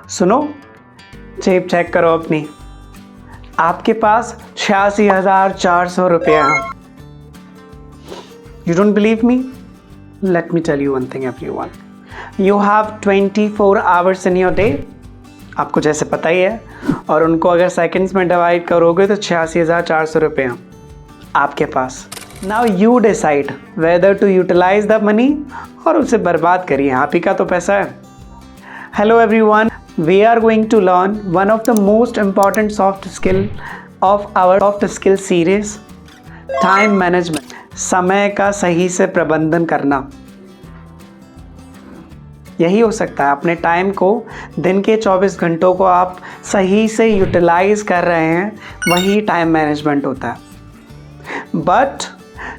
सुनो, जेब चेक करो अपनी। आपके पास 86,400 रुपये हैं। You don't believe me? Let me tell you one thing, everyone. You have 24 hours in your day. आपको जैसे पता ही है, और उनको अगर सेकंड्स में डिवाइड करोगे तो 86,400 रुपये हैं आपके पास। Now you decide whether to utilize the money और उसे बर्बाद करिए, आप ही का तो पैसा है। Hello everyone, we are going to learn one of the most important soft skill of our soft skill series, time management. समय का सही से प्रबंधन करना। यही हो सकता है, अपने टाइम को, दिन के 24 घंटों को आप सही से यूटिलाइज कर रहे हैं, वही टाइम मैनेजमेंट होता है। But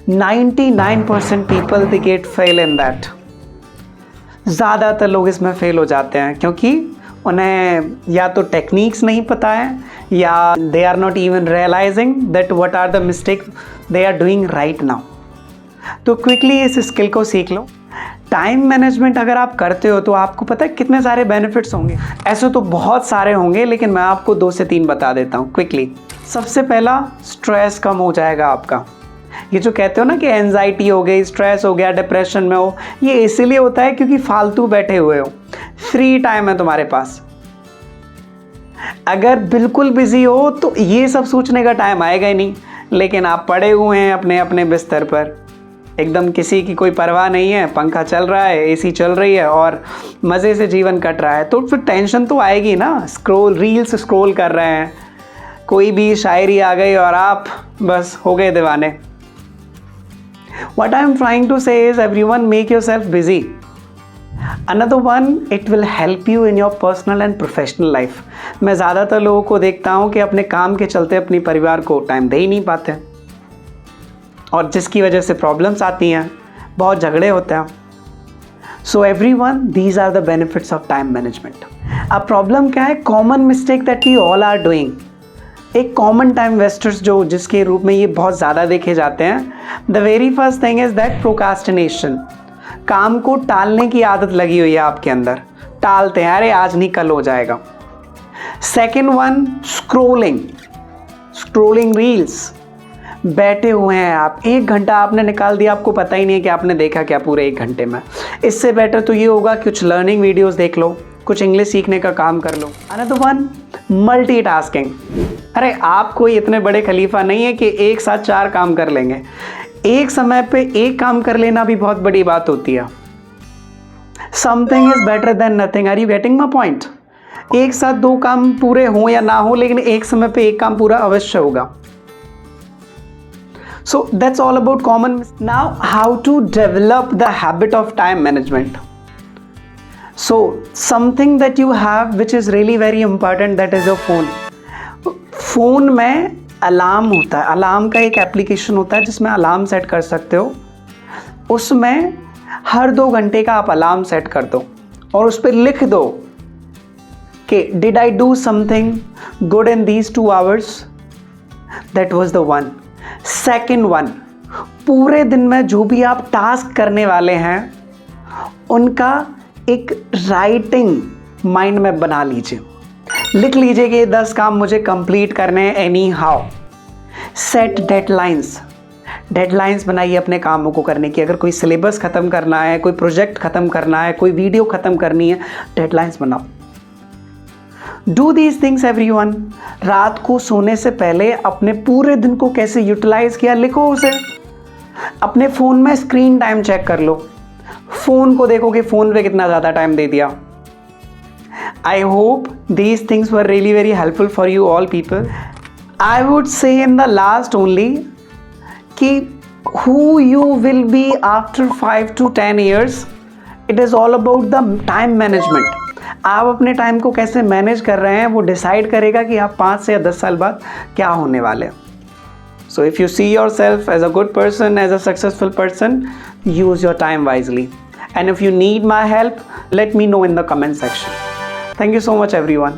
99% people they get fail in that. ज़्यादातर लोग इसमें फेल हो जाते हैं क्योंकि उन्हें या तो टेक्निक्स नहीं पता है या they are not even realising that what are the mistake they are doing right now. तो क्विकली इस स्किल को सीख लो। टाइम मैनेजमेंट अगर आप करते हो तो आपको पता है कितने सारे बेनिफिट्स होंगे। ऐसे तो बहुत सारे होंगे, लेकिन मैं आपको 2 से 3 बता देता हूँ क्विकली। सबसे पहला, स्ट्रेस कम हो जाएगा आपका। ये जो कहते हो ना कि एंजाइटी हो गई, स्ट्रेस हो गया, डिप्रेशन में हो, ये इसीलिए होता है क्योंकि फालतू बैठे हुए हो, फ्री टाइम है तुम्हारे पास। अगर बिल्कुल बिजी हो तो ये सब सोचने का टाइम आएगा ही नहीं, लेकिन आप पड़े हुए हैं अपने अपने बिस्तर पर, एकदम किसी की कोई परवाह नहीं है, पंखा चल रहा है, एसी चल रही है और मज़े से जीवन कट रहा है, तो फिर टेंशन तो आएगी ना। रील्स स्क्रॉल कर रहे हैं, कोई भी शायरी आ गई और आप बस हो गए दीवाने। What I am trying to say is everyone make yourself busy. Another one, it will help you in your personal and professional life. मैं ज़्यादातर लोगों को देखता हूँ कि अपने काम के चलते अपने परिवार को टाइम दे ही नहीं पाते और जिसकी वजह से प्रॉब्लम्स आती हैं, बहुत झगड़े होते हैं। So everyone, these are the benefits of time management. अब प्रॉब्लम क्या है? Common mistake that we all are doing. एक कॉमन टाइम वेस्टर्स जो जिसके रूप में ये बहुत ज़्यादा देखे जाते हैं। The very first thing is that procrastination. काम को टालने की आदत लगी हुई है आपके अंदर, टालते हैं, अरे आज नहीं कल हो जाएगा। Second one, scrolling reels. बैठे हुए हैं आप, 1 घंटा आपने निकाल दिया, आपको पता ही नहीं है कि आपने देखा क्या पूरे 1 घंटे में। इससे बेटर तो ये होगा कुछ लर्निंग वीडियोस देख लो, कुछ इंग्लिश सीखने का काम कर लो। Another one, multitasking. अरे आप कोई इतने बड़े खलीफा नहीं है कि एक साथ 4 काम कर लेंगे। एक समय पे एक काम कर लेना भी बहुत बड़ी बात होती है। Something is better than nothing. Are you getting my point? एक साथ 2 काम पूरे हों या ना हो, लेकिन एक समय पे एक काम पूरा अवश्य होगा। So that's all about common. Now, how to develop the habit of time management. So something that you have which is really very important, that is your phone. Phone में अलार्म होता है, अलार्म का एक application होता है जिसमें alarm set कर सकते हो। उसमें हर 2 घंटे का आप अलार्म सेट कर दो और उस पर लिख दो कि did I do something good in these 2 hours? That was the one. Second one, पूरे दिन में जो भी आप टास्क करने वाले हैं उनका एक राइटिंग माइंड में बना लीजिए, लिख लीजिए कि 10 काम मुझे कंप्लीट करने हैं एनी हाउ। सेट डेडलाइंस बनाइए अपने कामों को करने की। अगर कोई सिलेबस ख़त्म करना है, कोई प्रोजेक्ट ख़त्म करना है, कोई वीडियो ख़त्म करनी है, डेडलाइंस बनाओ। Do these things everyone. रात को सोने से पहले अपने पूरे दिन को कैसे यूटिलाइज किया लिखो उसे। अपने फ़ोन में स्क्रीन टाइम चेक कर लो, फ़ोन को देखो कि फ़ोन पे कितना ज़्यादा टाइम दे दिया। I hope these things were really very helpful for you all people. I would say in the last only कि who you will be after 5 to 10 years, it is all about the time management. आप अपने time को कैसे manage कर रहे हैं वो decide करेगा कि आप 5 से या 10 साल बाद क्या होने वाले हैं। So if you see yourself as a good person, as a successful person, use your time wisely. And if you need my help, let me know in the comment section. Thank you so much everyone.